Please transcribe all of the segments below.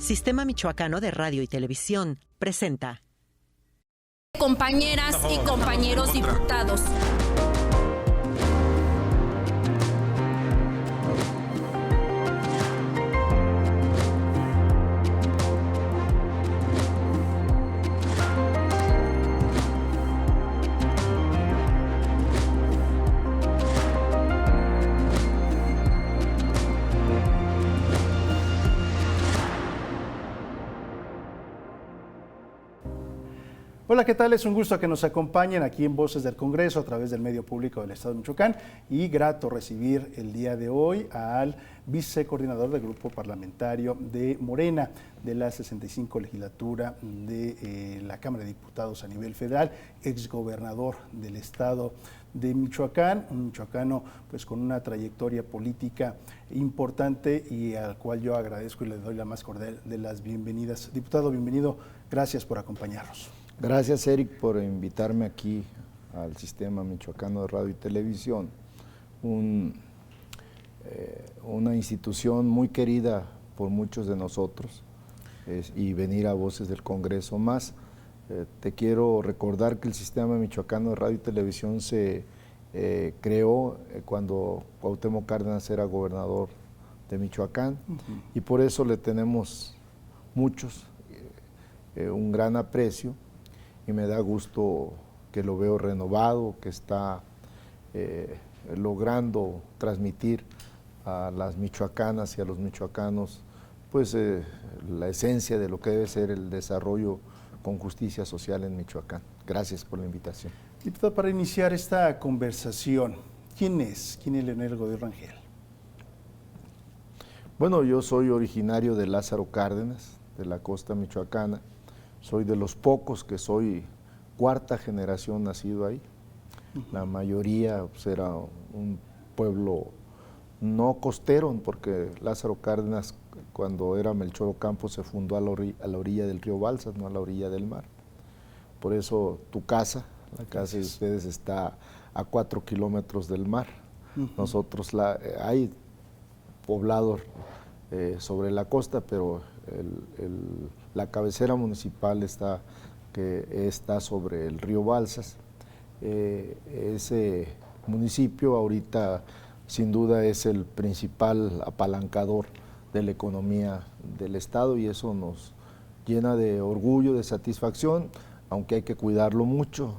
Sistema Michoacano de Radio y Televisión presenta. Compañeras y compañeros diputados. Hola, ¿qué tal? Es un gusto que nos acompañen aquí en Voces del Congreso a través del medio público del Estado de Michoacán y grato recibir el día de hoy al vicecoordinador del Grupo Parlamentario de Morena de la 65 legislatura de la Cámara de Diputados a nivel federal, exgobernador del Estado de Michoacán, un michoacano pues con una trayectoria política importante y al cual yo agradezco y le doy la más cordial de las bienvenidas. Diputado, bienvenido, gracias por acompañarnos. Gracias, Eric, por invitarme aquí al Sistema Michoacano de Radio y Televisión, una institución muy querida por muchos de nosotros, y venir a Voces del Congreso más. Te quiero recordar que el Sistema Michoacano de Radio y Televisión se creó cuando Cuauhtémoc Cárdenas era gobernador de Michoacán, y por eso le tenemos muchos un gran aprecio. Y me da gusto que lo veo renovado, que está logrando transmitir a las michoacanas y a los michoacanos pues la esencia de lo que debe ser el desarrollo con justicia social en Michoacán. Gracias por la invitación. Diputado, para iniciar esta conversación, ¿quién es? ¿Quién es Leonel Godoy Rangel? Bueno, yo soy originario de Lázaro Cárdenas, de la costa michoacana. Soy de los pocos que soy cuarta generación nacido ahí. La mayoría pues, era un pueblo no costero, porque Lázaro Cárdenas, cuando era Melchor Ocampo, se fundó a la orilla del río Balsas, no a la orilla del mar. Por eso tu casa, la casa de ustedes, está a 4 kilómetros del mar. Nosotros hay poblados sobre la costa, pero la cabecera municipal está sobre el río Balsas. Ese municipio ahorita sin duda es el principal apalancador de la economía del estado, y eso nos llena de orgullo, de satisfacción, aunque hay que cuidarlo mucho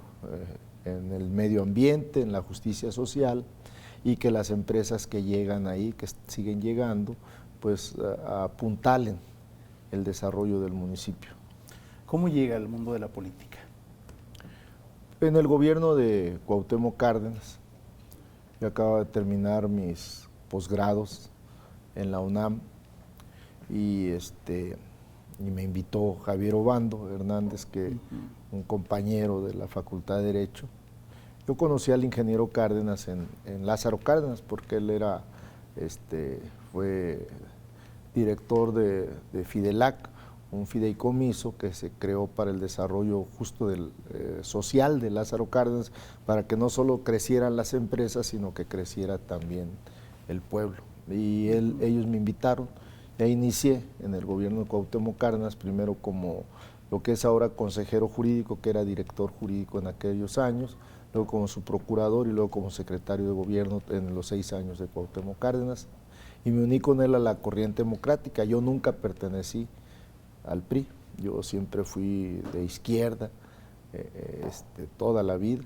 en el medio ambiente, en la justicia social, y que las empresas que llegan ahí, que siguen llegando, pues apuntalen el desarrollo del municipio. ¿Cómo llega al mundo de la política? En el gobierno de Cuauhtémoc Cárdenas. Yo acabo de terminar mis posgrados en la UNAM y me invitó Javier Obando Hernández, que un compañero de la Facultad de Derecho. Yo conocí al ingeniero Cárdenas en Lázaro Cárdenas, porque él fue director de Fidelac, un fideicomiso que se creó para el desarrollo justo social de Lázaro Cárdenas, para que no solo crecieran las empresas, sino que creciera también el pueblo. Y ellos me invitaron, e inicié en el gobierno de Cuauhtémoc Cárdenas, primero como lo que es ahora consejero jurídico, que era director jurídico en aquellos años, luego como su procurador y luego como secretario de gobierno en los 6 años de Cuauhtémoc Cárdenas, y me uní con él a la corriente democrática. Yo nunca pertenecí al PRI, yo siempre fui de izquierda toda la vida,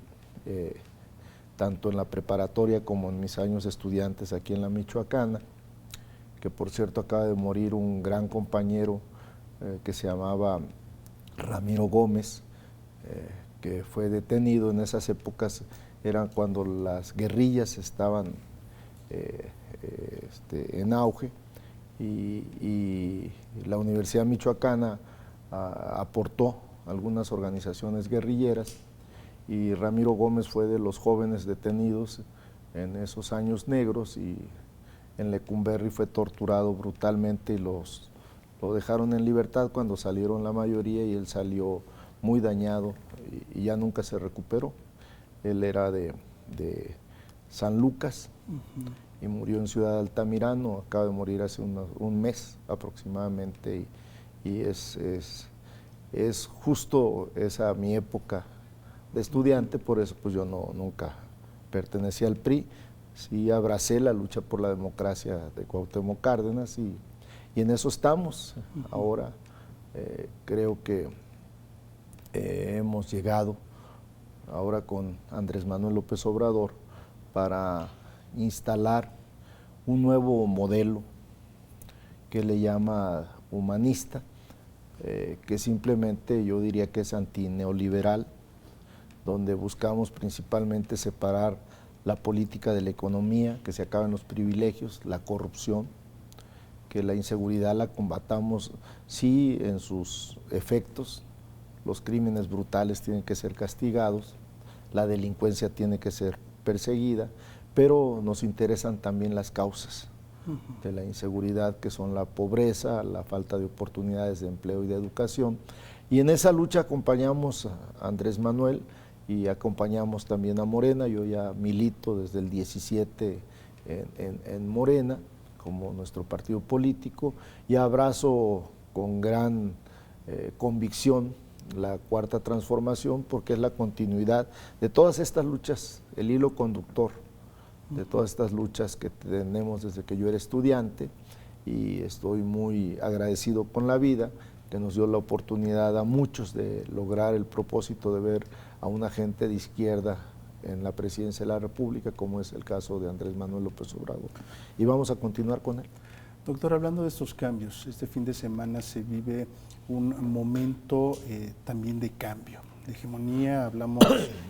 tanto en la preparatoria como en mis años de estudiantes aquí en la Michoacana, que por cierto acaba de morir un gran compañero que se llamaba Ramiro Gómez, que fue detenido en esas épocas, eran cuando las guerrillas estaban en auge, y la Universidad Michoacana aportó algunas organizaciones guerrilleras, y Ramiro Gómez fue de los jóvenes detenidos en esos años negros, y en Lecumberri fue torturado brutalmente y lo dejaron en libertad cuando salieron la mayoría, y él salió muy dañado y ya nunca se recuperó. Él era de San Lucas y murió en Ciudad Altamirano, acaba de morir hace un mes aproximadamente, y es justo esa mi época de estudiante, por eso pues yo nunca pertenecí al PRI, sí abracé la lucha por la democracia de Cuauhtémoc Cárdenas y en eso estamos. Ahora creo que hemos llegado ahora con Andrés Manuel López Obrador para instalar un nuevo modelo que le llama humanista, que simplemente yo diría que es antineoliberal, donde buscamos principalmente separar la política de la economía, que se acaben los privilegios, la corrupción, que la inseguridad la combatamos, sí, en sus efectos, los crímenes brutales tienen que ser castigados, la delincuencia tiene que ser perseguida, pero nos interesan también las causas de la inseguridad, que son la pobreza, la falta de oportunidades de empleo y de educación. Y en esa lucha acompañamos a Andrés Manuel y acompañamos también a Morena. Yo ya milito desde el 17 en Morena, como nuestro partido político, y abrazo con gran convicción la Cuarta Transformación, porque es la continuidad de todas estas luchas, el hilo conductor de todas estas luchas que tenemos desde que yo era estudiante, y estoy muy agradecido con la vida que nos dio la oportunidad a muchos de lograr el propósito de ver a una gente de izquierda en la presidencia de la República, como es el caso de Andrés Manuel López Obrador, y vamos a continuar con él. Doctor, hablando de estos cambios, este fin de semana se vive un momento también de cambio, de hegemonía. Hablamos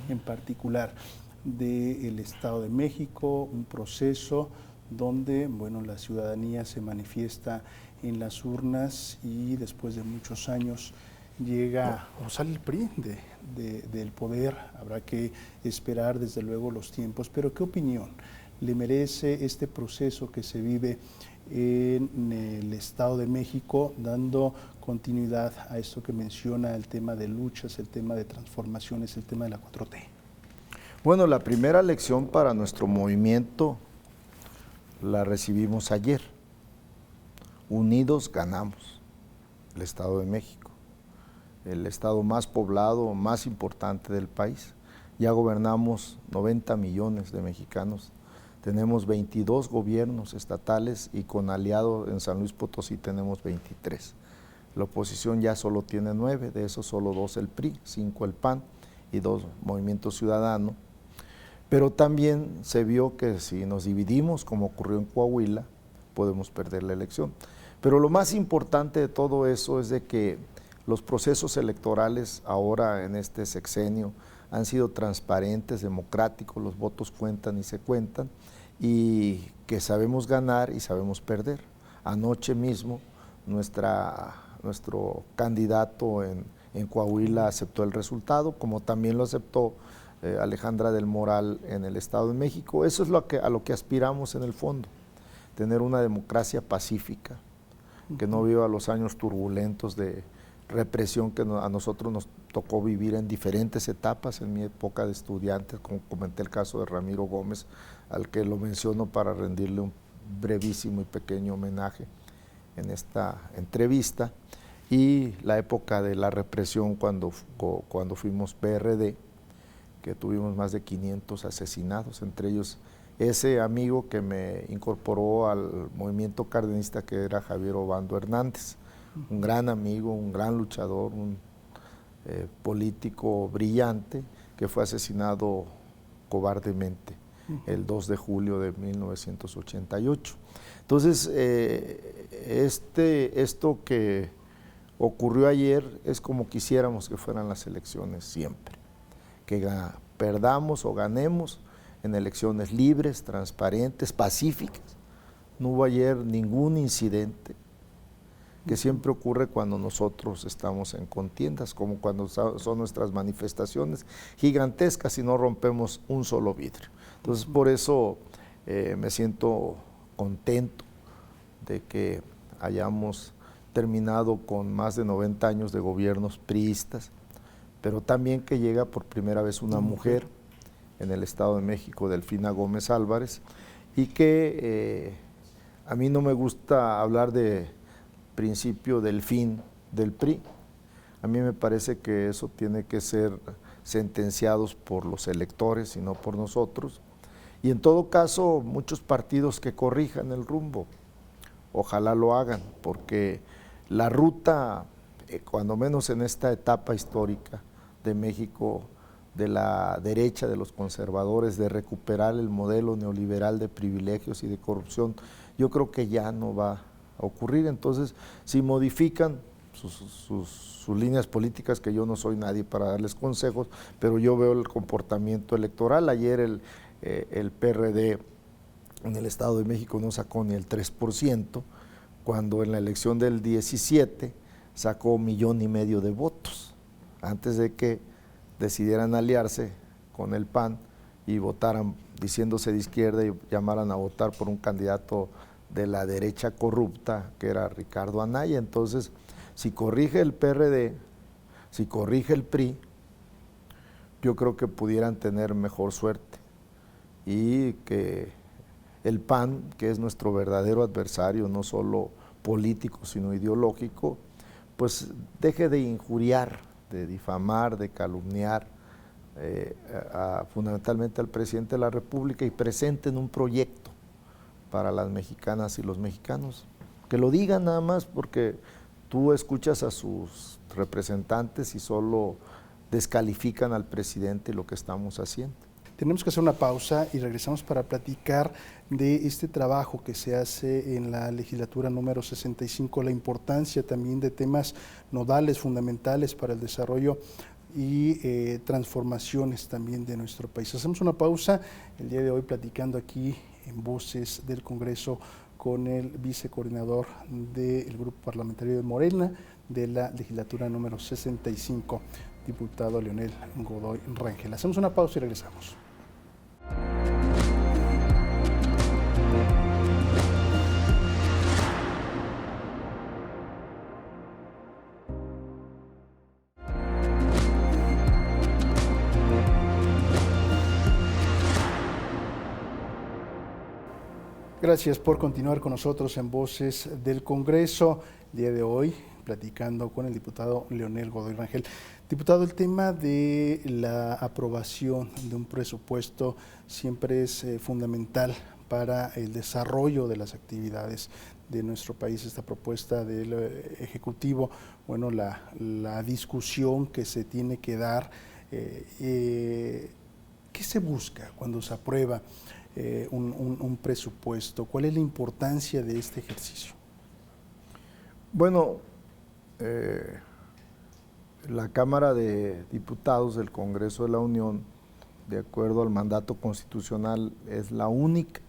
en particular del Estado de México, un proceso donde, bueno, la ciudadanía se manifiesta en las urnas y después de muchos años llega o sale el PRI del poder. Habrá que esperar desde luego los tiempos, pero ¿qué opinión le merece este proceso que se vive en el Estado de México, dando continuidad a esto que menciona, el tema de luchas, el tema de transformaciones, el tema de la 4T? Bueno, la primera lección para nuestro movimiento la recibimos ayer. Unidos ganamos el Estado de México, el estado más poblado, más importante del país. Ya gobernamos 90 millones de mexicanos, tenemos 22 gobiernos estatales y con aliado en San Luis Potosí tenemos 23. La oposición ya solo tiene 9, de esos solo 2 el PRI, 5 el PAN y 2 Movimiento Ciudadano. Pero también se vio que si nos dividimos, como ocurrió en Coahuila, podemos perder la elección. Pero lo más importante de todo eso es de que los procesos electorales ahora en este sexenio han sido transparentes, democráticos, los votos cuentan y se cuentan, y que sabemos ganar y sabemos perder. Anoche mismo nuestro candidato en Coahuila aceptó el resultado, como también lo aceptó Alejandra del Moral en el Estado de México. Eso es a lo que aspiramos en el fondo, tener una democracia pacífica, que no viva los años turbulentos de represión que a nosotros nos tocó vivir en diferentes etapas en mi época de estudiante, como comenté el caso de Ramiro Gómez, al que lo menciono para rendirle un brevísimo y pequeño homenaje en esta entrevista, y la época de la represión cuando fuimos PRD, que tuvimos más de 500 asesinados, entre ellos ese amigo que me incorporó al movimiento cardenista, que era Javier Obando Hernández, un gran amigo, un gran luchador, un político brillante, que fue asesinado cobardemente el 2 de julio de 1988. Entonces, esto que ocurrió ayer es como quisiéramos que fueran las elecciones siempre, que perdamos o ganemos en elecciones libres, transparentes, pacíficas. No hubo ayer ningún incidente, que siempre ocurre cuando nosotros estamos en contiendas, como cuando son nuestras manifestaciones gigantescas y no rompemos un solo vidrio. Entonces, por eso me siento contento de que hayamos terminado con más de 90 años de gobiernos priistas, pero también que llega por primera vez una mujer en el Estado de México, Delfina Gómez Álvarez, y que a mí no me gusta hablar de principio del fin, del PRI. A mí me parece que eso tiene que ser sentenciados por los electores y no por nosotros. Y en todo caso, muchos partidos que corrijan el rumbo, ojalá lo hagan, porque la ruta, cuando menos en esta etapa histórica de México, de la derecha, de los conservadores, de recuperar el modelo neoliberal de privilegios y de corrupción, yo creo que ya no va a ocurrir. Entonces, si modifican sus líneas políticas, que yo no soy nadie para darles consejos, pero yo veo el comportamiento electoral. Ayer el PRD en el Estado de México no sacó ni el 3%, cuando en la elección del 17 sacó 1,5 millones de votos, antes de que decidieran aliarse con el PAN y votaran diciéndose de izquierda y llamaran a votar por un candidato de la derecha corrupta, que era Ricardo Anaya. Entonces, si corrige el PRD, si corrige el PRI, yo creo que pudieran tener mejor suerte, y que el PAN, que es nuestro verdadero adversario, no solo político, sino ideológico, pues deje de injuriar, de difamar, de calumniar fundamentalmente al presidente de la República, y presenten un proyecto para las mexicanas y los mexicanos. Que lo digan nada más, porque tú escuchas a sus representantes y solo descalifican al presidente y lo que estamos haciendo. Tenemos que hacer una pausa y regresamos para platicar de este trabajo que se hace en la legislatura número 65, la importancia también de temas nodales, fundamentales para el desarrollo y transformaciones también de nuestro país. Hacemos una pausa el día de hoy platicando aquí en Voces del Congreso con el vicecoordinador del Grupo Parlamentario de Morena de la legislatura número 65, diputado Leonel Godoy Rangel. Hacemos una pausa y regresamos. Gracias por continuar con nosotros en Voces del Congreso. El día de hoy, platicando con el diputado Leonel Godoy Rangel. Diputado, el tema de la aprobación de un presupuesto siempre es fundamental para el desarrollo de las actividades de nuestro país. Esta propuesta del Ejecutivo, bueno, la discusión que se tiene que dar, ¿qué se busca cuando se aprueba un presupuesto? ¿Cuál es la importancia de este ejercicio? Bueno, la Cámara de Diputados del Congreso de la Unión, de acuerdo al mandato constitucional, es la única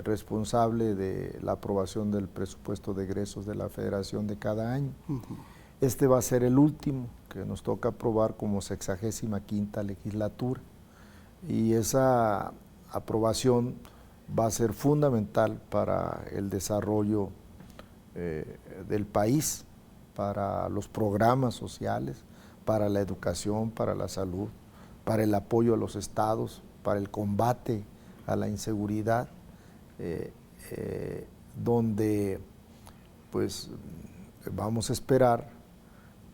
responsable de la aprobación del presupuesto de egresos de la Federación de cada año. Este va a ser el último que nos toca aprobar como 65ª legislatura, y esa aprobación va a ser fundamental para el desarrollo del país, para los programas sociales, para la educación, para la salud, para el apoyo a los estados, para el combate a la inseguridad, donde pues vamos a esperar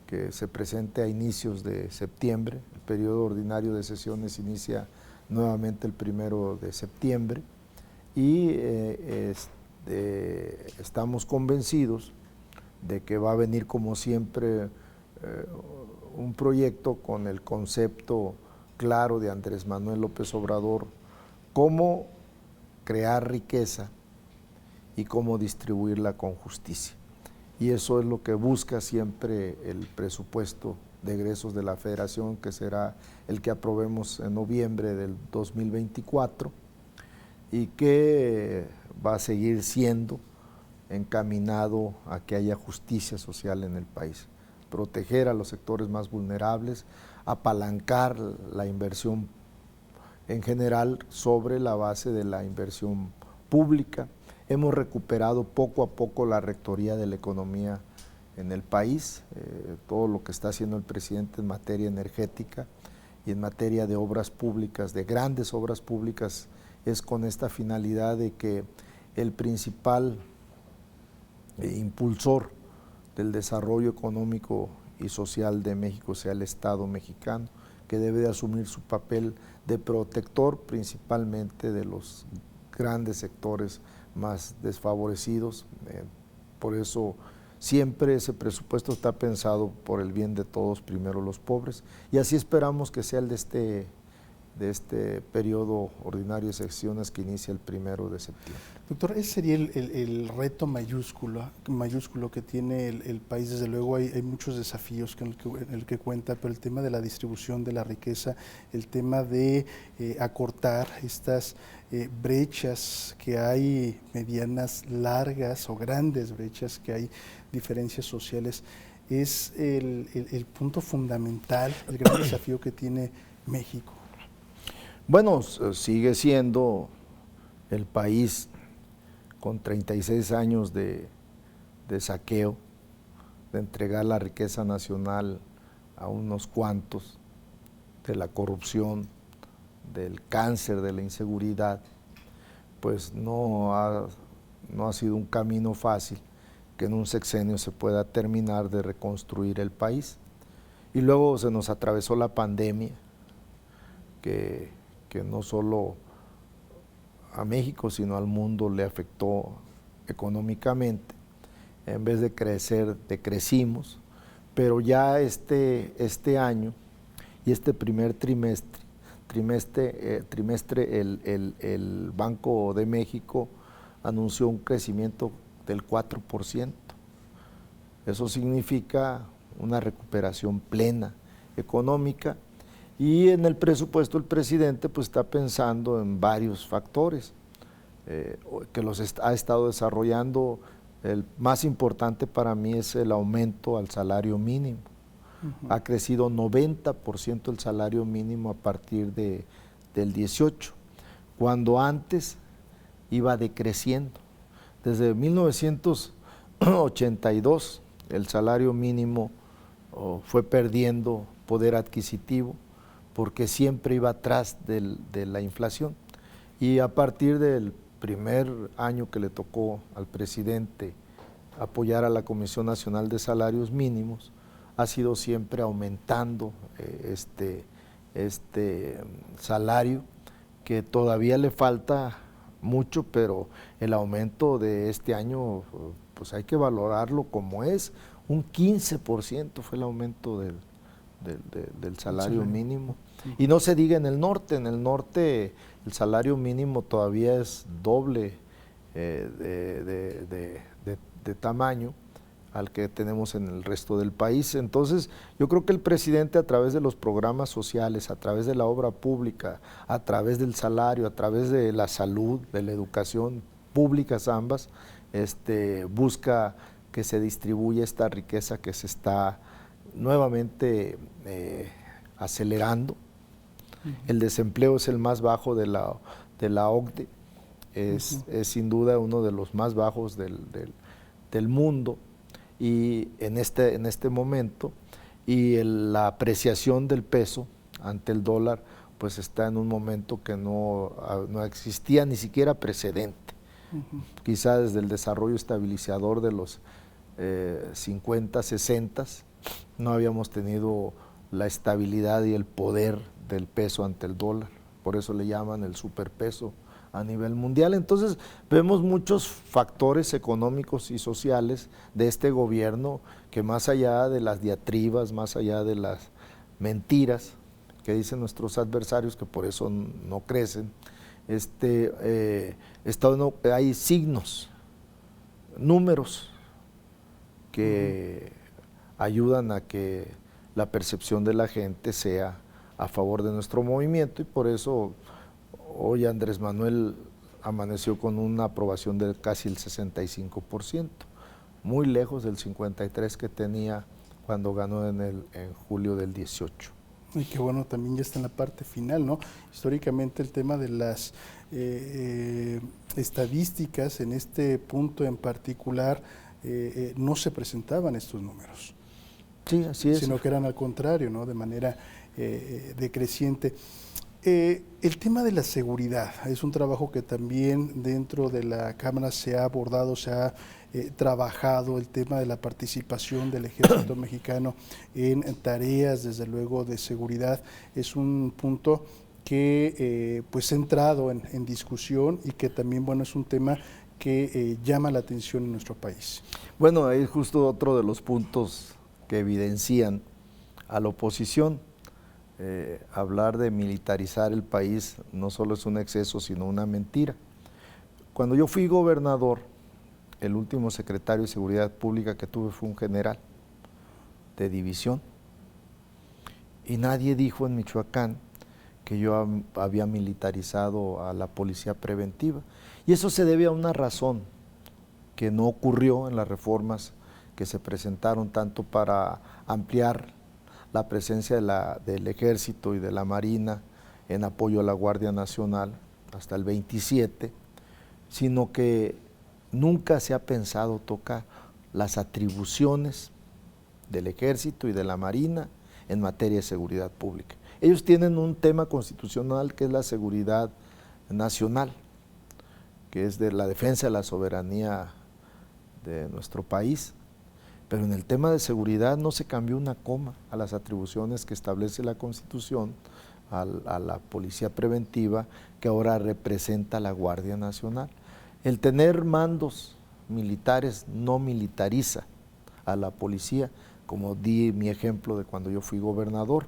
que se presente a inicios de septiembre. El periodo ordinario de sesiones inicia nuevamente el 1 de septiembre, y estamos convencidos de que va a venir, como siempre, un proyecto con el concepto claro de Andrés Manuel López Obrador: cómo crear riqueza y cómo distribuirla con justicia. Y eso es lo que busca siempre el presupuesto de egresos de la Federación, que será el que aprobemos en noviembre del 2024, y que va a seguir siendo encaminado a que haya justicia social en el país, proteger a los sectores más vulnerables, apalancar la inversión en general sobre la base de la inversión pública. Hemos recuperado poco a poco la rectoría de la economía en el país, todo lo que está haciendo el presidente en materia energética y en materia de obras públicas, de grandes obras públicas, es con esta finalidad de que el principal impulsor del desarrollo económico y social de México sea el Estado mexicano, que debe de asumir su papel de protector principalmente de los grandes sectores más desfavorecidos. Por eso siempre ese presupuesto está pensado por el bien de todos, primero los pobres, y así esperamos que sea el de este periodo ordinario de sesiones que inicia el 1 de septiembre. Doctor, ese sería el reto mayúsculo que tiene el país. Desde luego hay muchos desafíos en el que cuenta, pero el tema de la distribución de la riqueza, el tema de acortar estas brechas que hay, medianas, largas o grandes brechas que hay, diferencias sociales, es el punto fundamental, el gran desafío que tiene México. Bueno, sigue siendo el país con 36 años de saqueo, de entregar la riqueza nacional a unos cuantos, de la corrupción, del cáncer, de la inseguridad, pues no ha sido un camino fácil que en un sexenio se pueda terminar de reconstruir el país. Y luego se nos atravesó la pandemia, que no solo a México, sino al mundo le afectó económicamente. En vez de crecer, decrecimos, pero ya este año y este primer trimestre, el Banco de México anunció un crecimiento del 4%. Eso significa una recuperación plena económica. Y en el presupuesto el presidente pues está pensando en varios factores que los ha estado desarrollando. El más importante para mí es el aumento al salario mínimo. Ha crecido 90% el salario mínimo a partir del 18, cuando antes iba decreciendo. Desde 1982 el salario mínimo fue perdiendo poder adquisitivo, porque siempre iba atrás de la inflación. Y a partir del primer año que le tocó al presidente apoyar a la Comisión Nacional de Salarios Mínimos, ha sido siempre aumentando este salario, que todavía le falta mucho, pero el aumento de este año pues hay que valorarlo como es. Un 15% fue el aumento del salario mínimo. Y no se diga en el norte el salario mínimo todavía es doble de tamaño al que tenemos en el resto del país. Entonces yo creo que el presidente, a través de los programas sociales, a través de la obra pública, a través del salario, a través de la salud, de la educación, públicas ambas, busca que se distribuya esta riqueza que se está nuevamente acelerando. El desempleo es el más bajo de la OCDE, es sin duda uno de los más bajos del mundo, y en este momento, y la apreciación del peso ante el dólar pues está en un momento que no existía ni siquiera precedente. Quizá desde el desarrollo estabilizador de los 50, 60, no habíamos tenido la estabilidad y el poder del peso ante el dólar, por eso le llaman el superpeso a nivel mundial. Entonces vemos muchos factores económicos y sociales de este gobierno que, más allá de las diatribas, más allá de las mentiras que dicen nuestros adversarios, que por eso no crecen, hay signos, números que ayudan a que la percepción de la gente sea a favor de nuestro movimiento, y por eso hoy Andrés Manuel amaneció con una aprobación de casi el 65%, muy lejos del 53% que tenía cuando ganó en julio del 18. Y que bueno, también ya está en la parte final, ¿no? Históricamente el tema de las estadísticas en este punto en particular no se presentaban estos números. Sí, así es. Sino que eran al contrario, ¿no? De manera decreciente. El tema de la seguridad es un trabajo que también dentro de la Cámara se ha abordado, se ha trabajado el tema de la participación del Ejército Mexicano en tareas, desde luego, de seguridad. Es un punto que pues ha entrado en discusión y que también, bueno, es un tema que llama la atención en nuestro país. Bueno, ahí es justo otro de los puntos que evidencian a la oposición. Hablar de militarizar el país no solo es un exceso, sino una mentira. Cuando yo fui gobernador, el último secretario de Seguridad Pública que tuve fue un general de división. Y nadie dijo en Michoacán que yo había militarizado a la policía preventiva. Y eso se debe a una razón que no ocurrió en las reformas que se presentaron, tanto para ampliar la presencia del Ejército y de la Marina en apoyo a la Guardia Nacional hasta el 27, sino que nunca se ha pensado tocar las atribuciones del Ejército y de la Marina en materia de seguridad pública. Ellos tienen un tema constitucional que es la seguridad nacional, que es de la defensa de la soberanía de nuestro país. Pero en el tema de seguridad no se cambió una coma a las atribuciones que establece la Constitución a la policía preventiva, que ahora representa la Guardia Nacional. El tener mandos militares no militariza a la policía, como di mi ejemplo de cuando yo fui gobernador.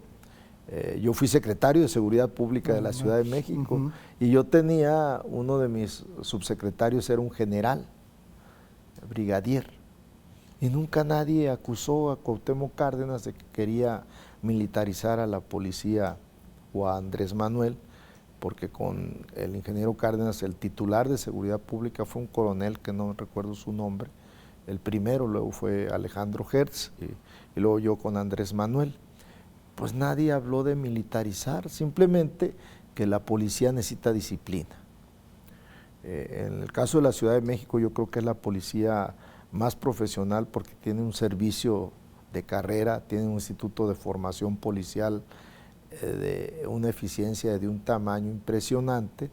Yo fui secretario de Seguridad Pública de la Ciudad de México y yo tenía, uno de mis subsecretarios era un general, brigadier. Y nunca nadie acusó a Cuauhtémoc Cárdenas de que quería militarizar a la policía o a Andrés Manuel, porque con el ingeniero Cárdenas, el titular de Seguridad Pública fue un coronel que no recuerdo su nombre, el primero, luego fue Alejandro Hertz y luego yo con Andrés Manuel. Pues nadie habló de militarizar, simplemente que la policía necesita disciplina. En el caso de la Ciudad de México, yo creo que es la policía más profesional porque tiene un servicio de carrera, tiene un instituto de formación policial de una eficiencia de un tamaño impresionante,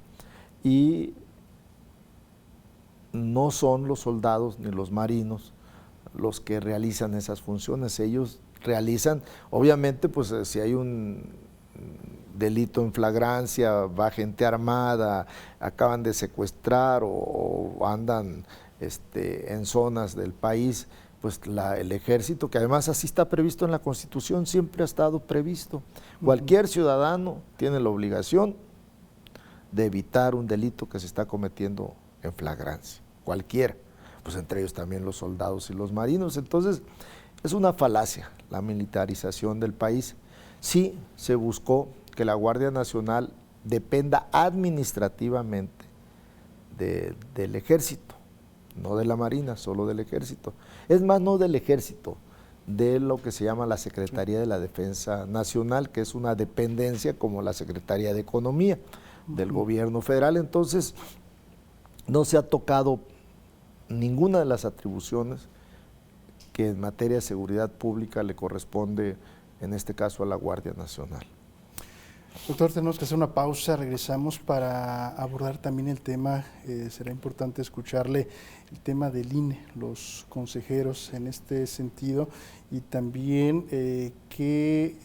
y no son los soldados ni los marinos los que realizan esas funciones. Ellos realizan, obviamente, pues si hay un delito en flagrancia, va gente armada, acaban de secuestrar o andan en zonas del país, pues el Ejército, que además así está previsto en la Constitución, siempre ha estado previsto. Cualquier ciudadano tiene la obligación de evitar un delito que se está cometiendo en flagrancia, cualquiera, pues entre ellos también los soldados y los marinos. Entonces, es una falacia la militarización del país. Sí se buscó que la Guardia Nacional dependa administrativamente del Ejército, no de la Marina, solo del Ejército. Es más, no del Ejército, de lo que se llama la Secretaría de la Defensa Nacional, que es una dependencia como la Secretaría de Economía del Gobierno Federal. Entonces, no se ha tocado ninguna de las atribuciones que en materia de seguridad pública le corresponde, en este caso, a la Guardia Nacional. Doctor, tenemos que hacer una pausa, regresamos para abordar también el tema, será importante escucharle el tema del INE, los consejeros en este sentido, y también qué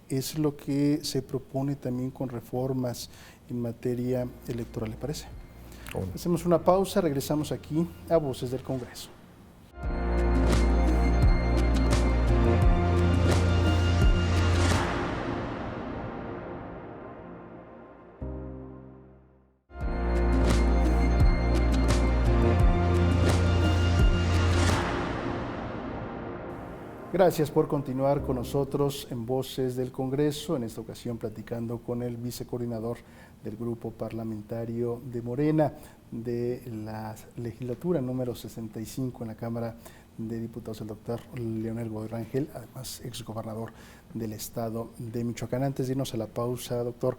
es lo que se propone también con reformas en materia electoral, ¿le parece? Hacemos una pausa, regresamos aquí a Voces del Congreso. Gracias por continuar con nosotros en Voces del Congreso, en esta ocasión platicando con el vicecoordinador del Grupo Parlamentario de Morena de la legislatura número 65 en la Cámara de Diputados, el doctor Leonel Godoy Rangel, además exgobernador del estado de Michoacán. Antes de irnos a la pausa, doctor,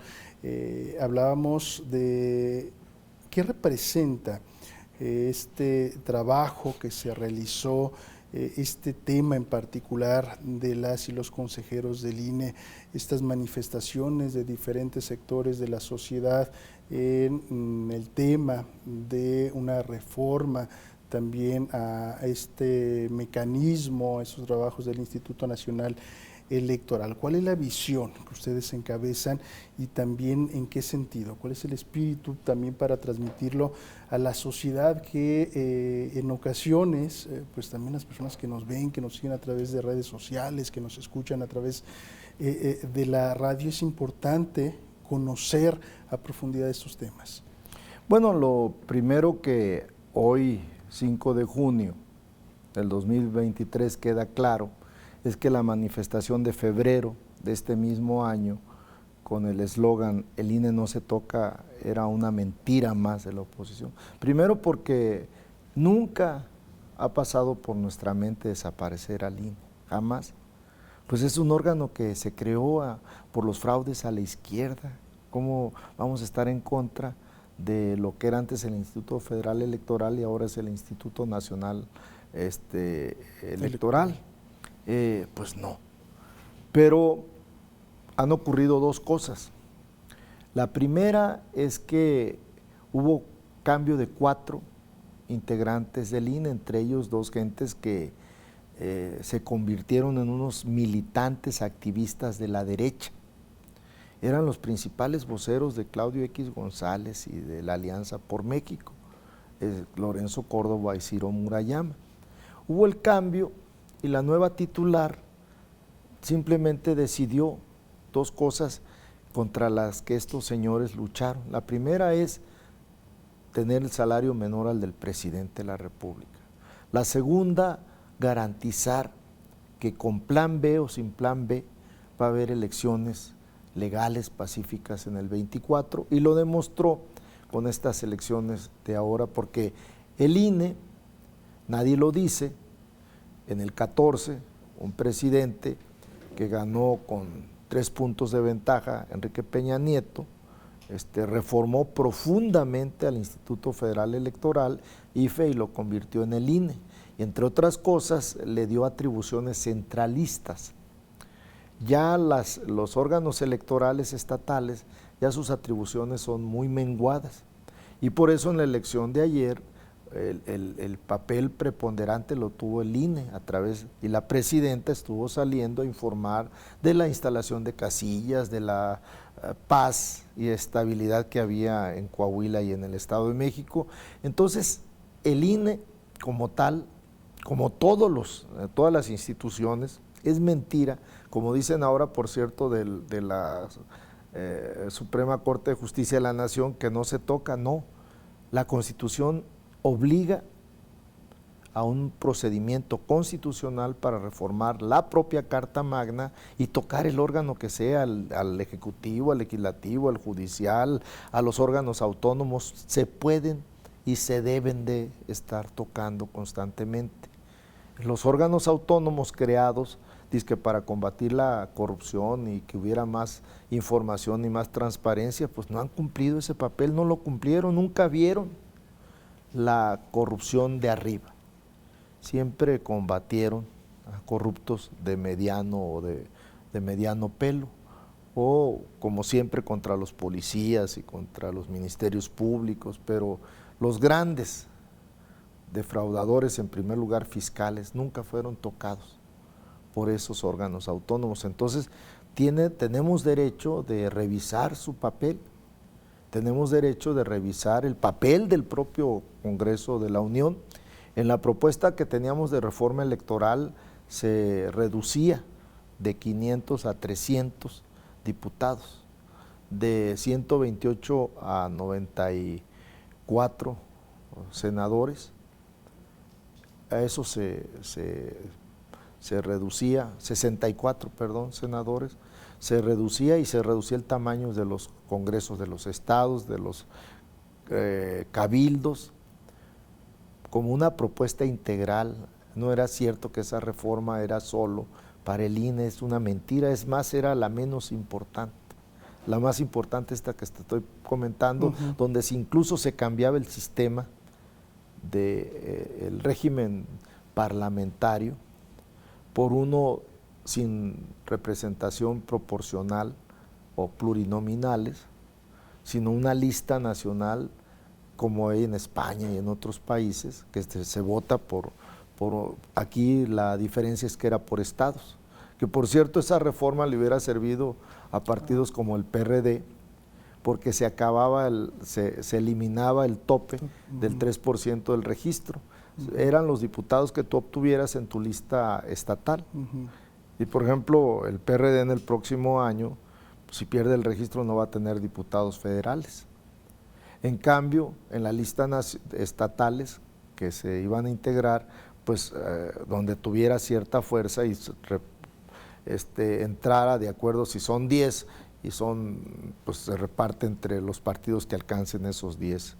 hablábamos de qué representa este trabajo que se realizó este tema en particular de las y los consejeros del INE, estas manifestaciones de diferentes sectores de la sociedad en el tema de una reforma también a este mecanismo, a esos trabajos del Instituto Nacional Electoral? ¿Cuál es la visión que ustedes encabezan y también en qué sentido? ¿Cuál es el espíritu también para transmitirlo a la sociedad que en ocasiones, pues también las personas que nos ven, que nos siguen a través de redes sociales, que nos escuchan a través de la radio, es importante conocer a profundidad estos temas? Bueno, lo primero que hoy, 5 de junio del 2023, queda claro es que la manifestación de febrero de este mismo año, con el eslogan "El INE no se toca", era una mentira más de la oposición. Primero porque nunca ha pasado por nuestra mente desaparecer al INE, jamás. Pues es un órgano que se creó por los fraudes a la izquierda. ¿Cómo vamos a estar en contra de lo que era antes el Instituto Federal Electoral y ahora es el Instituto Nacional Electoral? Pues no. Pero han ocurrido dos cosas. La primera es que hubo cambio de 4 integrantes del INE, entre ellos 2 gentes que se convirtieron en unos militantes activistas de la derecha. Eran los principales voceros de Claudio X González y de la Alianza por México, Lorenzo Córdoba y Ciro Murayama. Hubo el cambio y la nueva titular simplemente decidió 2 cosas contra las que estos señores lucharon. La primera es tener el salario menor al del presidente de la República. La segunda, garantizar que con plan B o sin plan B va a haber elecciones legales, pacíficas en el 24, y lo demostró con estas elecciones de ahora, porque el INE, nadie lo dice, en el 14, un presidente que ganó con 3 puntos de ventaja, Enrique Peña Nieto, reformó profundamente al Instituto Federal Electoral, IFE, y lo convirtió en el INE. Y entre otras cosas, le dio atribuciones centralistas. Ya los órganos electorales estatales, ya sus atribuciones son muy menguadas. Y por eso en la elección de ayer, el papel preponderante lo tuvo el INE a través, y la presidenta estuvo saliendo a informar de la instalación de casillas, de la paz y estabilidad que había en Coahuila y en el Estado de México. Entonces, el INE como tal, como todas las instituciones, es mentira, como dicen ahora, por cierto, de la Suprema Corte de Justicia de la Nación, que no se toca. No, la Constitución obliga a un procedimiento constitucional para reformar la propia Carta Magna y tocar el órgano que sea, al Ejecutivo, al Legislativo, al Judicial, a los órganos autónomos. Se pueden y se deben de estar tocando constantemente. Los órganos autónomos creados, dizque para combatir la corrupción y que hubiera más información y más transparencia, pues no han cumplido ese papel, no lo cumplieron, nunca vieron la corrupción de arriba. Siempre combatieron a corruptos de mediano o de mediano pelo, o como siempre contra los policías y contra los ministerios públicos, pero los grandes defraudadores, en primer lugar fiscales, nunca fueron tocados por esos órganos autónomos. Entonces tenemos derecho de revisar su papel, tenemos derecho de revisar el papel del propio Congreso de la Unión. En la propuesta que teníamos de reforma electoral se reducía de 500 a 300 diputados, de 128 a 94 senadores. A eso se reducía, 64, senadores, se reducía el tamaño de los congresos de los estados, de los cabildos, como una propuesta integral. No era cierto que esa reforma era solo para el INE, es una mentira, es más, era la menos importante. La más importante, esta que te estoy comentando, donde incluso se cambiaba el sistema del régimen parlamentario por uno sin representación proporcional o plurinominales, sino una lista nacional como hay en España y en otros países, que se vota por aquí la diferencia es que era por estados, que por cierto esa reforma le hubiera servido a partidos como el PRD, porque se acababa, se eliminaba el tope del 3% del registro. Eran los diputados que tú obtuvieras en tu lista estatal. Y por ejemplo, el PRD en el próximo año, si pierde el registro, no va a tener diputados federales. En cambio, en la lista estatales que se iban a integrar, pues donde tuviera cierta fuerza y entrara de acuerdo, si son 10 y pues se reparte entre los partidos que alcancen esos 10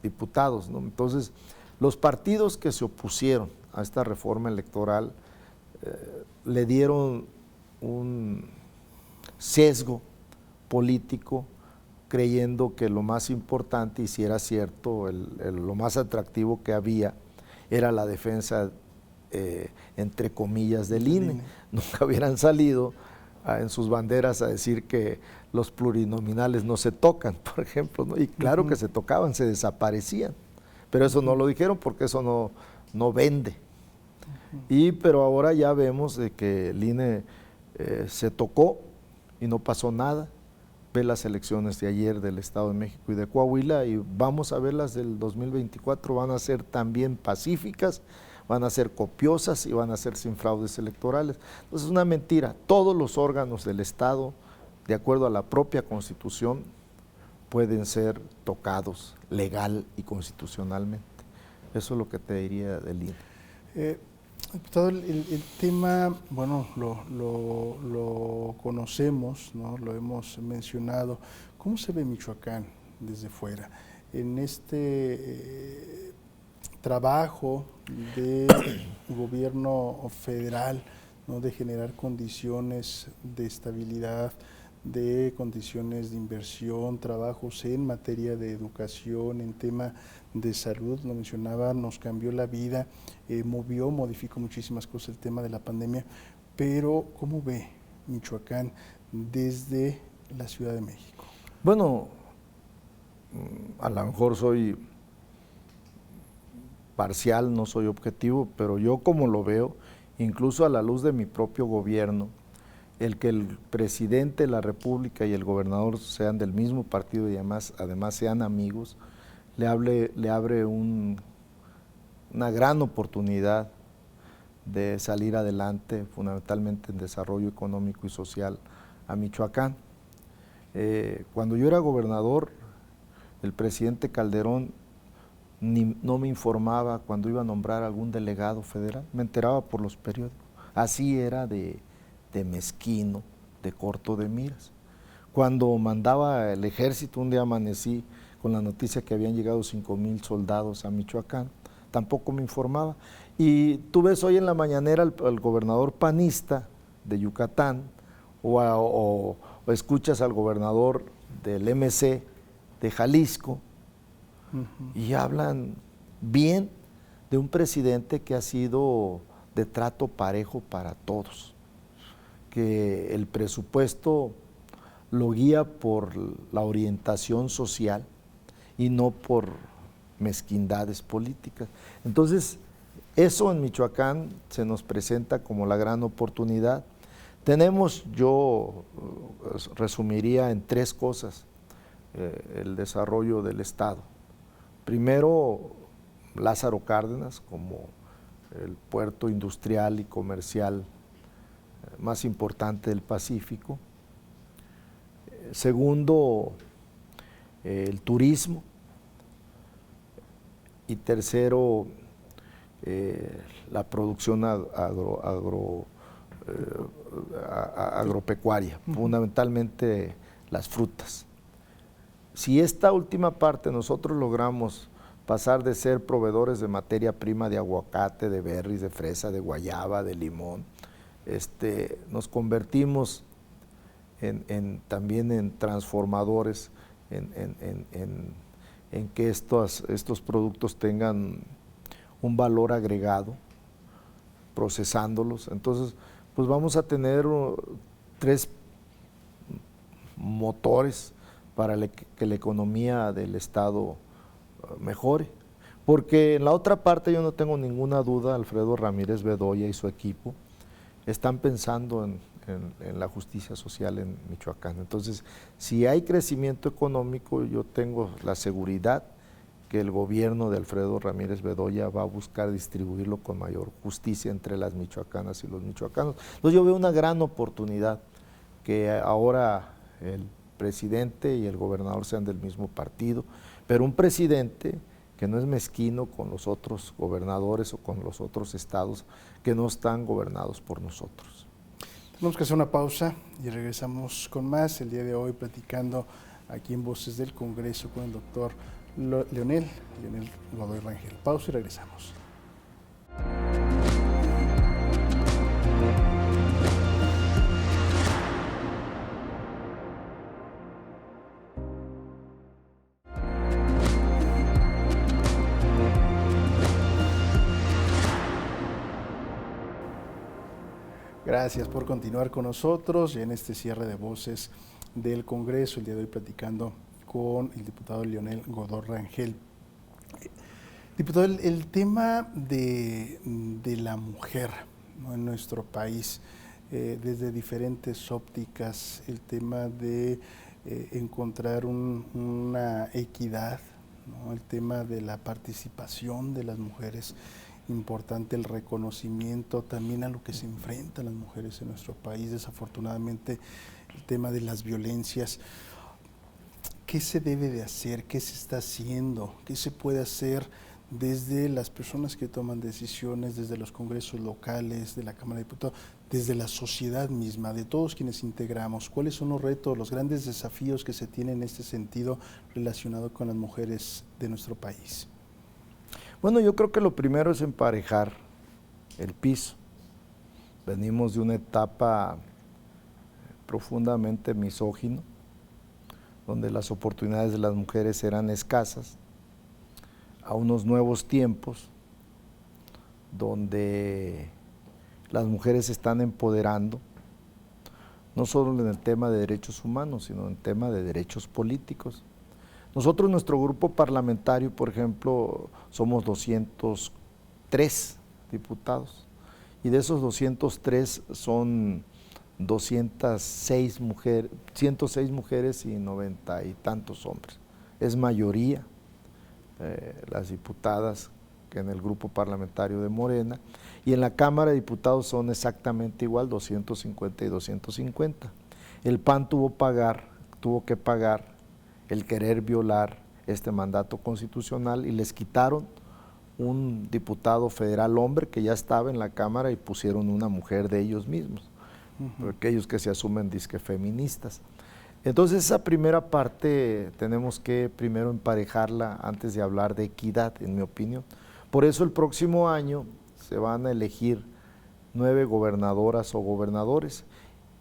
diputados, ¿no? Entonces, los partidos que se opusieron a esta reforma electoral le dieron un sesgo político, creyendo que lo más importante, y si era cierto, lo más atractivo que había era la defensa, entre comillas, del INE. Nunca hubieran salido en sus banderas a decir que los plurinominales no se tocan, por ejemplo, ¿no? Y claro que se tocaban, se desaparecían, pero eso no lo dijeron porque eso no vende. Pero ahora ya vemos de que el INE se tocó y no pasó nada. Ve las elecciones de ayer del Estado de México y de Coahuila y vamos a ver las del 2024, van a ser también pacíficas, van a ser copiosas y van a ser sin fraudes electorales. Entonces es una mentira, todos los órganos del Estado, de acuerdo a la propia Constitución, pueden ser tocados legal y constitucionalmente. Eso es lo que te diría del INE. Diputado, el tema, bueno, lo conocemos, ¿no? Lo hemos mencionado. ¿Cómo se ve Michoacán desde fuera? En este trabajo de gobierno federal, ¿no? De generar condiciones de estabilidad, de condiciones de inversión, trabajos en materia de educación, en tema de salud, lo mencionaba, nos cambió la vida, modificó muchísimas cosas el tema de la pandemia, pero ¿cómo ve Michoacán desde la Ciudad de México? Bueno, a lo mejor soy parcial, no soy objetivo, pero yo como lo veo, incluso a la luz de mi propio gobierno, el que el presidente de la República y el gobernador sean del mismo partido y además sean amigos, le abre una gran oportunidad de salir adelante, fundamentalmente en desarrollo económico y social a Michoacán. Cuando yo era gobernador, el presidente Calderón no me informaba cuando iba a nombrar algún delegado federal, me enteraba por los periódicos. Así era de mezquino, de corto de miras. Cuando mandaba el ejército, un día amanecí con la noticia que habían llegado 5,000 soldados a Michoacán, tampoco me informaba. Y tú ves hoy en la mañanera al gobernador panista de Yucatán o escuchas al gobernador del MC de Jalisco y hablan bien de un presidente que ha sido de trato parejo para todos, que el presupuesto lo guía por la orientación social y no por mezquindades políticas. Entonces, eso en Michoacán se nos presenta como la gran oportunidad. Tenemos, yo resumiría en 3 cosas el desarrollo del Estado. Primero, Lázaro Cárdenas como el puerto industrial y comercial más importante del Pacífico. Segundo, el turismo. Y tercero, la producción agropecuaria, fundamentalmente las frutas. Si esta última parte nosotros logramos pasar de ser proveedores de materia prima de aguacate, de berries, de fresa, de guayaba, de limón, nos convertimos también en transformadores, en que estos productos tengan un valor agregado, procesándolos. Entonces, pues vamos a tener 3 motores para que la economía del Estado mejore. Porque en la otra parte yo no tengo ninguna duda, Alfredo Ramírez Bedoya y su equipo están pensando en la justicia social en Michoacán. Entonces, si hay crecimiento económico, yo tengo la seguridad que el gobierno de Alfredo Ramírez Bedoya va a buscar distribuirlo con mayor justicia entre las michoacanas y los michoacanos. Entonces yo veo una gran oportunidad que ahora el presidente y el gobernador sean del mismo partido, pero un presidente que no es mezquino con los otros gobernadores o con los otros estados que no están gobernados por nosotros. Tenemos que hacer una pausa y regresamos con más el día de hoy platicando aquí en Voces del Congreso con el doctor Leonel Godoy Rangel. Pausa y regresamos. Gracias por continuar con nosotros y en este cierre de Voces del Congreso, el día de hoy platicando con el diputado Leonel Godoy Rangel. Diputado, el tema de la mujer, ¿no?, en nuestro país, desde diferentes ópticas, el tema de encontrar una equidad, ¿no?, el tema de la participación de las mujeres, importante el reconocimiento también a lo que se enfrentan las mujeres en nuestro país, desafortunadamente el tema de las violencias. ¿Qué se debe de hacer? ¿Qué se está haciendo? ¿Qué se puede hacer desde las personas que toman decisiones, desde los congresos locales, de la Cámara de Diputados, desde la sociedad misma, de todos quienes integramos? ¿Cuáles son los retos, los grandes desafíos que se tienen en este sentido relacionado con las mujeres de nuestro país? Bueno, yo creo que lo primero es emparejar el piso. Venimos de una etapa profundamente misógina, donde las oportunidades de las mujeres eran escasas, a unos nuevos tiempos, donde las mujeres se están empoderando, no solo en el tema de derechos humanos, sino en el tema de derechos políticos. Nosotros, nuestro grupo parlamentario, por ejemplo, somos 203 diputados, y de esos 203 son 106 mujeres y 90 y tantos hombres. Es mayoría las diputadas que en el grupo parlamentario de Morena, y en la Cámara de Diputados son exactamente igual, 250 y 250. El PAN tuvo que pagar el querer violar este mandato constitucional y les quitaron un diputado federal hombre que ya estaba en la Cámara y pusieron una mujer de ellos mismos, aquellos que se asumen disque feministas. Entonces esa primera parte tenemos que primero emparejarla antes de hablar de equidad, en mi opinión. Por eso el próximo año se van a elegir 9 gobernadoras o gobernadores,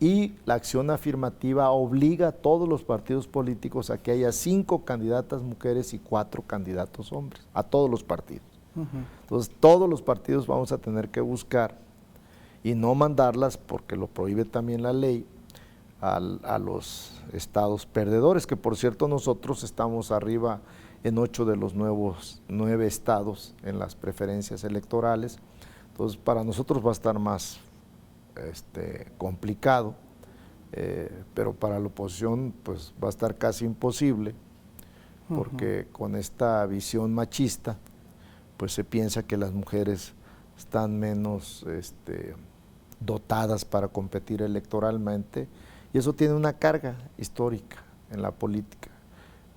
y la acción afirmativa obliga a todos los partidos políticos a que haya 5 candidatas mujeres y 4 candidatos hombres, a todos los partidos. Entonces todos los partidos vamos a tener que buscar, y no mandarlas, porque lo prohíbe también la ley, a los estados perdedores, que por cierto nosotros estamos arriba en 8 de los 9 estados en las preferencias electorales. Entonces para nosotros va a estar más complicado, pero para la oposición pues va a estar casi imposible, porque con esta visión machista pues se piensa que las mujeres están menos dotadas para competir electoralmente, y eso tiene una carga histórica en la política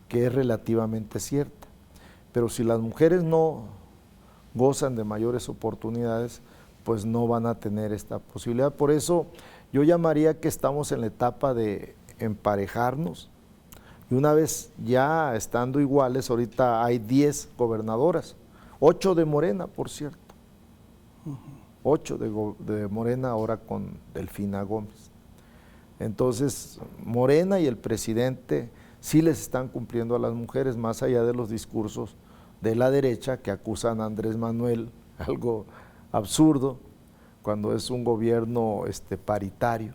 que es relativamente cierta. Pero si las mujeres no gozan de mayores oportunidades, pues no van a tener esta posibilidad. Por eso yo llamaría que estamos en la etapa de emparejarnos, y una vez ya estando iguales, ahorita hay 10 gobernadoras, 8 de Morena, por cierto, 8 de Morena ahora con Delfina Gómez. Entonces Morena y el presidente sí les están cumpliendo a las mujeres, más allá de los discursos de la derecha que acusan a Andrés Manuel, algo absurdo, cuando es un gobierno paritario,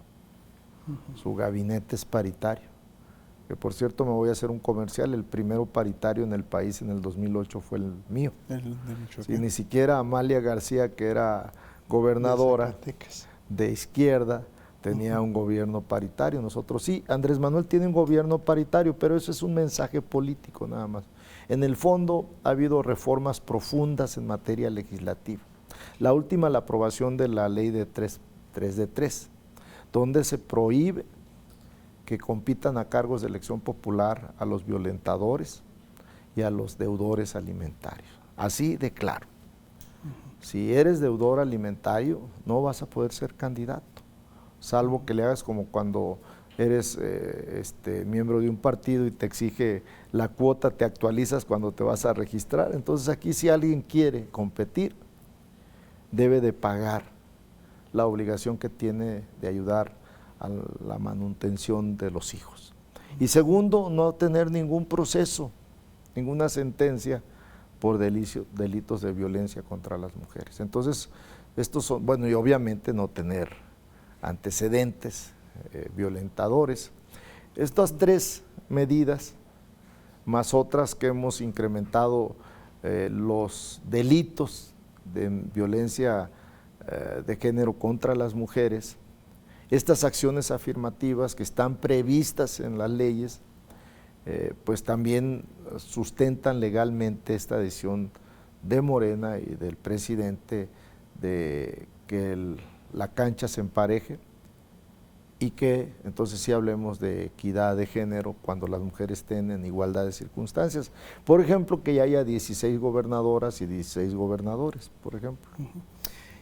su gabinete es paritario. Que por cierto me voy a hacer un comercial, el primero paritario en el país en el 2008 fue el mío. Sí, ni siquiera Amalia García, que era gobernadora de izquierda, tenía un gobierno paritario. Nosotros sí, Andrés Manuel tiene un gobierno paritario, pero eso es un mensaje político nada más. En el fondo ha habido reformas profundas en materia legislativa. La última, la aprobación de la ley de 3 de 3, donde se prohíbe que compitan a cargos de elección popular a los violentadores y a los deudores alimentarios. Así de claro. Si eres deudor alimentario, no vas a poder ser candidato, salvo que le hagas como cuando eres miembro de un partido y te exige la cuota, te actualizas cuando te vas a registrar. Entonces aquí si alguien quiere competir, debe de pagar la obligación que tiene de ayudar a la manutención de los hijos. Y segundo, no tener ningún proceso, ninguna sentencia por delitos de violencia contra las mujeres. Entonces, estos son, bueno, y obviamente no tener antecedentes violentadores. Estas 3 medidas, más otras que hemos incrementado los delitos de violencia de género contra las mujeres, estas acciones afirmativas que están previstas en las leyes, pues también sustentan legalmente esta decisión de Morena y del presidente de que la cancha se empareje y que entonces sí hablemos de equidad de género cuando las mujeres estén en igualdad de circunstancias. Por ejemplo, que ya haya 16 gobernadoras y 16 gobernadores, por ejemplo.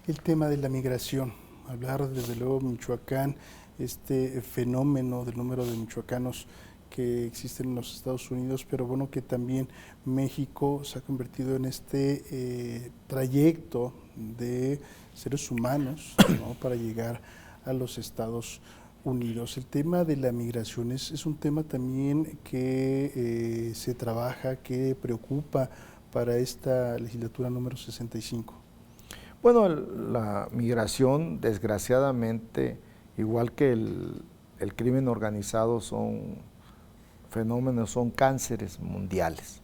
El tema de la migración, hablar desde luego Michoacán, este fenómeno del número de michoacanos que existen en los Estados Unidos, pero bueno, que también México se ha convertido en este trayecto de seres humanos, ¿no?, para llegar a los Estados Unidos. El tema de la migración es un tema también que se trabaja, que preocupa para esta legislatura número 65. Bueno, la migración, desgraciadamente, igual que el crimen organizado, son fenómenos, son cánceres mundiales.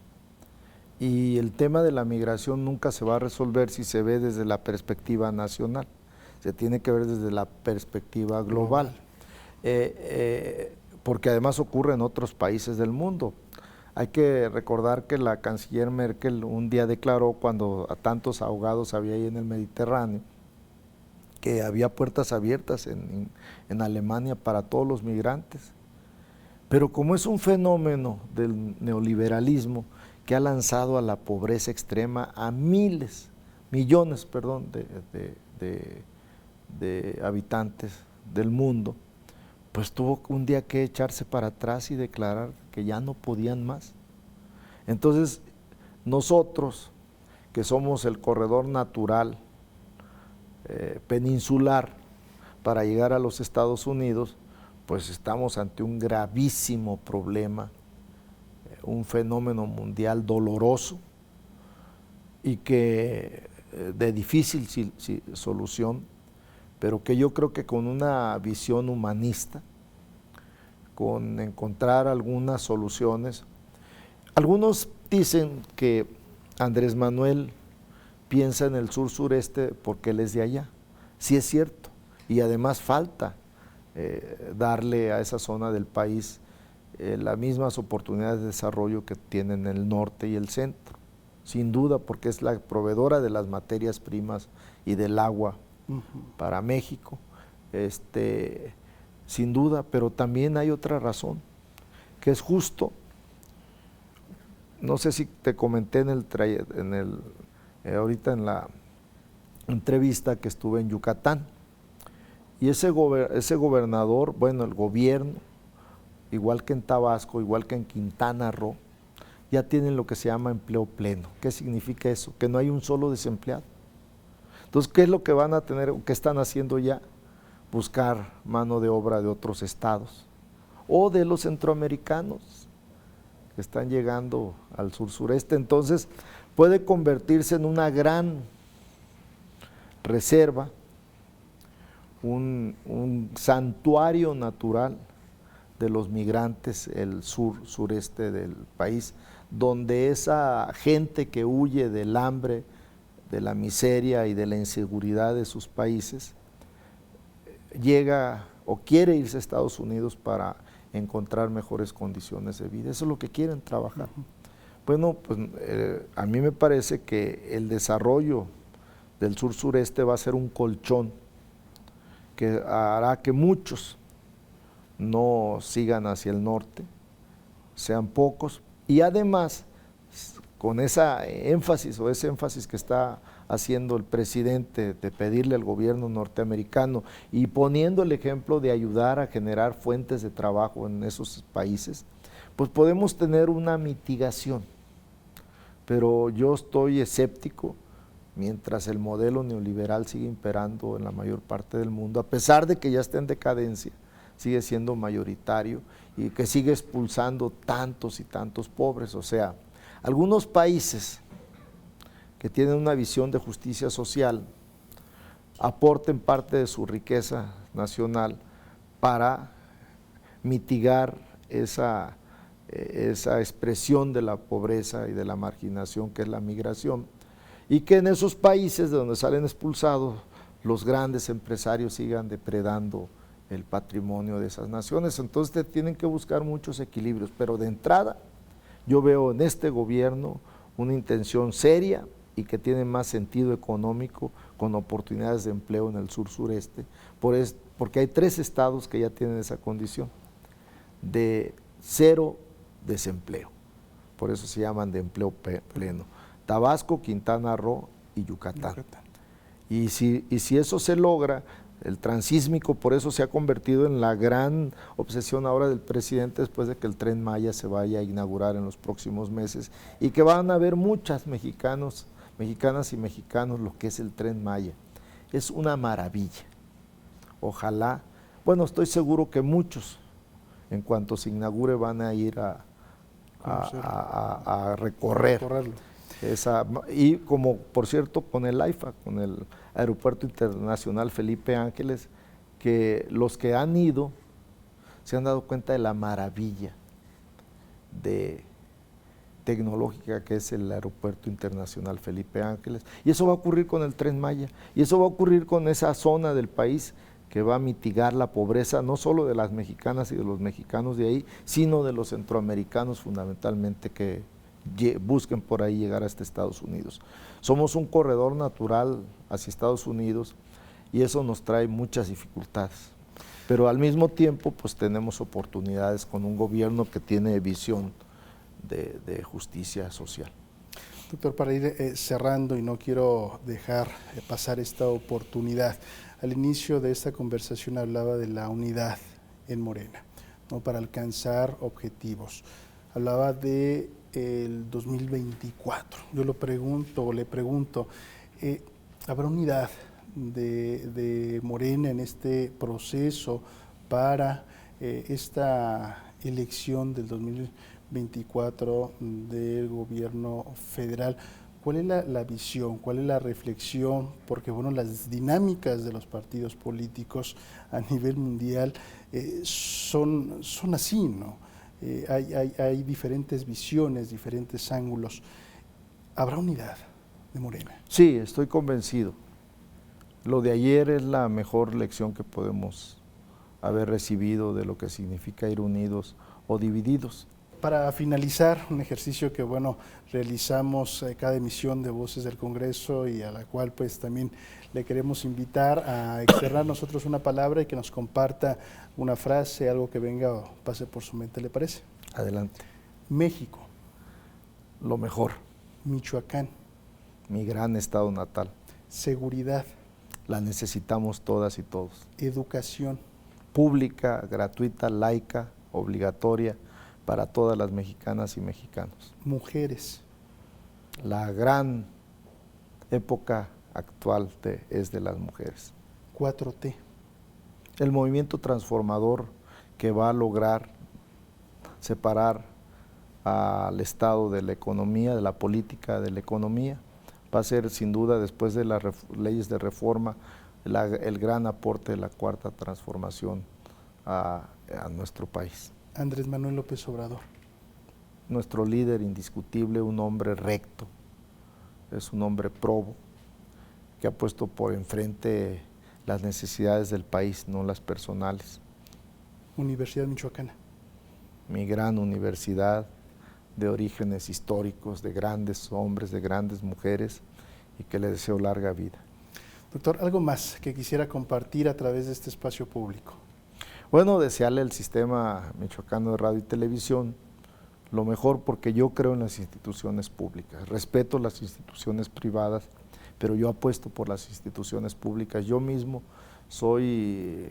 Y el tema de la migración nunca se va a resolver si se ve desde la perspectiva nacional, se tiene que ver desde la perspectiva global, porque además ocurre en otros países del mundo. Hay que recordar que la canciller Merkel un día declaró, cuando a tantos ahogados había ahí en el Mediterráneo, que había puertas abiertas en Alemania para todos los migrantes. Pero como es un fenómeno del neoliberalismo que ha lanzado a la pobreza extrema a millones de habitantes del mundo, pues tuvo un día que echarse para atrás y declarar que ya no podían más. Entonces, nosotros, que somos el corredor natural peninsular para llegar a los Estados Unidos, pues estamos ante un gravísimo problema, un fenómeno mundial doloroso y que de difícil solución, pero que yo creo que con una visión humanista, con encontrar algunas soluciones. Algunos dicen que Andrés Manuel piensa en el sur-sureste porque él es de allá. Sí es cierto, y además falta darle a esa zona del país las mismas oportunidades de desarrollo que tienen el norte y el centro, sin duda, porque es la proveedora de las materias primas y del agua para México, sin duda, pero también hay otra razón, que es justo, no sé si te comenté ahorita en la entrevista que estuve en Yucatán, y ese gobernador, bueno, el gobierno, igual que en Tabasco, igual que en Quintana Roo, ya tienen lo que se llama empleo pleno. ¿Qué significa eso? Que no hay un solo desempleado. Entonces, ¿qué es lo que van a tener, qué están haciendo ya? Buscar mano de obra de otros estados o de los centroamericanos que están llegando al sur-sureste. Entonces, puede convertirse en una gran reserva, un santuario natural de los migrantes, el sureste del país, donde esa gente que huye del hambre, de la miseria y de la inseguridad de sus países, llega o quiere irse a Estados Unidos para encontrar mejores condiciones de vida. Eso es lo que quieren trabajar. Bueno, pues a mí me parece que el desarrollo del sur-sureste va a ser un colchón que hará que muchos no sigan hacia el norte, sean pocos, y además con esa énfasis o ese énfasis que está haciendo el presidente de pedirle al gobierno norteamericano y poniendo el ejemplo de ayudar a generar fuentes de trabajo en esos países, pues podemos tener una mitigación. Pero yo estoy escéptico mientras el modelo neoliberal sigue imperando en la mayor parte del mundo, a pesar de que ya está en decadencia, sigue siendo mayoritario y que sigue expulsando tantos y tantos pobres. O sea, algunos países que tienen una visión de justicia social aporten parte de su riqueza nacional para mitigar esa expresión de la pobreza y de la marginación que es la migración, y que en esos países de donde salen expulsados los grandes empresarios sigan depredando el patrimonio de esas naciones. Entonces tienen que buscar muchos equilibrios, pero de entrada yo veo en este gobierno una intención seria y que tiene más sentido económico, con oportunidades de empleo en el sur-sureste, porque hay 3 estados que ya tienen esa condición de 0 desempleo, por eso se llaman de empleo pleno: Tabasco, Quintana Roo y Yucatán. Y si eso se logra, el transísmico por eso se ha convertido en la gran obsesión ahora del presidente, después de que el Tren Maya se vaya a inaugurar en los próximos meses, y que van a haber muchas mexicanas y mexicanos lo que es el Tren Maya. Es una maravilla. Ojalá, bueno, estoy seguro que muchos, en cuanto se inaugure, van a ir a recorrerlo. Y como por cierto con el AIFA, con el Aeropuerto Internacional Felipe Ángeles, que los que han ido se han dado cuenta de la maravilla tecnológica que es el Aeropuerto Internacional Felipe Ángeles, y eso va a ocurrir con el Tren Maya, y eso va a ocurrir con esa zona del país que va a mitigar la pobreza no solo de las mexicanas y de los mexicanos de ahí, sino de los centroamericanos fundamentalmente, que busquen por ahí llegar hasta Estados Unidos. Somos un corredor natural hacia Estados Unidos y eso nos trae muchas dificultades, pero al mismo tiempo pues tenemos oportunidades con un gobierno que tiene visión de justicia social. Doctor, para ir cerrando, y no quiero dejar pasar esta oportunidad, al inicio de esta conversación hablaba de la unidad en Morena, ¿no?, para alcanzar objetivos. Hablaba de el 2024. Yo le pregunto, ¿habrá unidad de Morena en este proceso para esta elección del 2024 del gobierno federal? ¿Cuál es la visión? ¿Cuál es la reflexión? Porque bueno, las dinámicas de los partidos políticos a nivel mundial son así, ¿no? Hay diferentes visiones, diferentes ángulos. ¿Habrá unidad de Morena? Sí, estoy convencido. Lo de ayer es la mejor lección que podemos haber recibido de lo que significa ir unidos o divididos. Para finalizar, un ejercicio que bueno, realizamos cada emisión de Voces del Congreso y a la cual pues también le queremos invitar a externar nosotros una palabra y que nos comparta una frase, algo que venga o pase por su mente, ¿le parece? Adelante. México. Lo mejor. Michoacán. Mi gran estado natal. Seguridad. La necesitamos todas y todos. Educación. Pública, gratuita, laica, obligatoria para todas las mexicanas y mexicanos. Mujeres. La gran época actual es de las mujeres. 4T. El movimiento transformador que va a lograr separar al estado de la economía, de la política de la economía. Va a ser sin duda, después de las leyes de reforma, el gran aporte de la Cuarta Transformación a nuestro país. Andrés Manuel López Obrador. Nuestro líder indiscutible, un hombre recto, es un hombre probo, que ha puesto por enfrente las necesidades del país, no las personales. Universidad Michoacana. Mi gran universidad, de orígenes históricos, de grandes hombres, de grandes mujeres, y que le deseo larga vida. Doctor, ¿algo más que quisiera compartir a través de este espacio público? Bueno, desearle al Sistema Michoacano de Radio y Televisión lo mejor, porque yo creo en las instituciones públicas, respeto las instituciones privadas, pero yo apuesto por las instituciones públicas. Yo mismo soy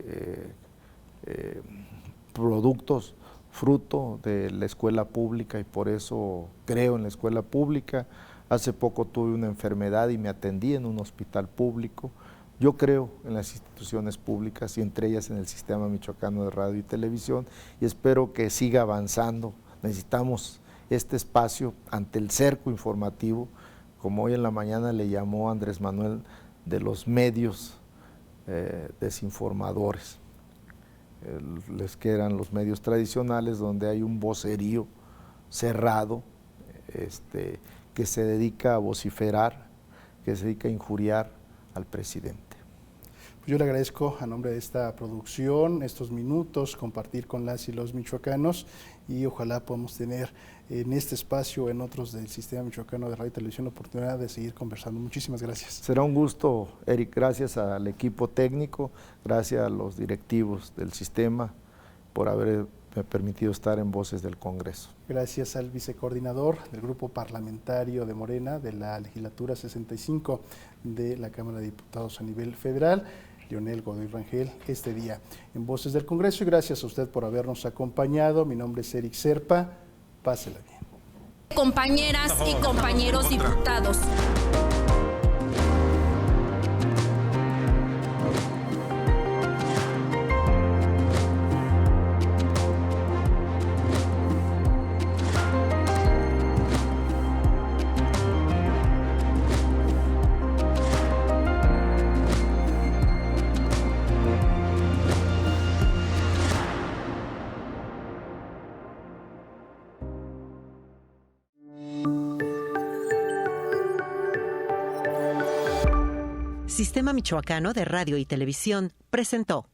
fruto de la escuela pública y por eso creo en la escuela pública. Hace poco tuve una enfermedad y me atendí en un hospital público. Yo creo en las instituciones públicas y entre ellas en el Sistema Michoacano de Radio y Televisión, y espero que siga avanzando. Necesitamos este espacio ante el cerco informativo, como hoy en la mañana le llamó Andrés Manuel, de los medios desinformadores. Les quedan los medios tradicionales donde hay un vocerío cerrado que se dedica a vociferar, que se dedica a injuriar al presidente. Yo le agradezco a nombre de esta producción estos minutos, compartir con las y los michoacanos, y ojalá podamos tener en este espacio, en otros del Sistema Michoacano de Radio y Televisión, la oportunidad de seguir conversando. Muchísimas gracias. Será un gusto, Eric. Gracias al equipo técnico, gracias a los directivos del sistema por haberme permitido estar en Voces del Congreso. Gracias al vicecoordinador del Grupo Parlamentario de Morena de la Legislatura 65 de la Cámara de Diputados a nivel federal, Leonel Godoy Rangel, este día en Voces del Congreso, y gracias a usted por habernos acompañado. Mi nombre es Eric Serpa, pásela bien. Compañeras y compañeros diputados. Sistema Michoacano de Radio y Televisión presentó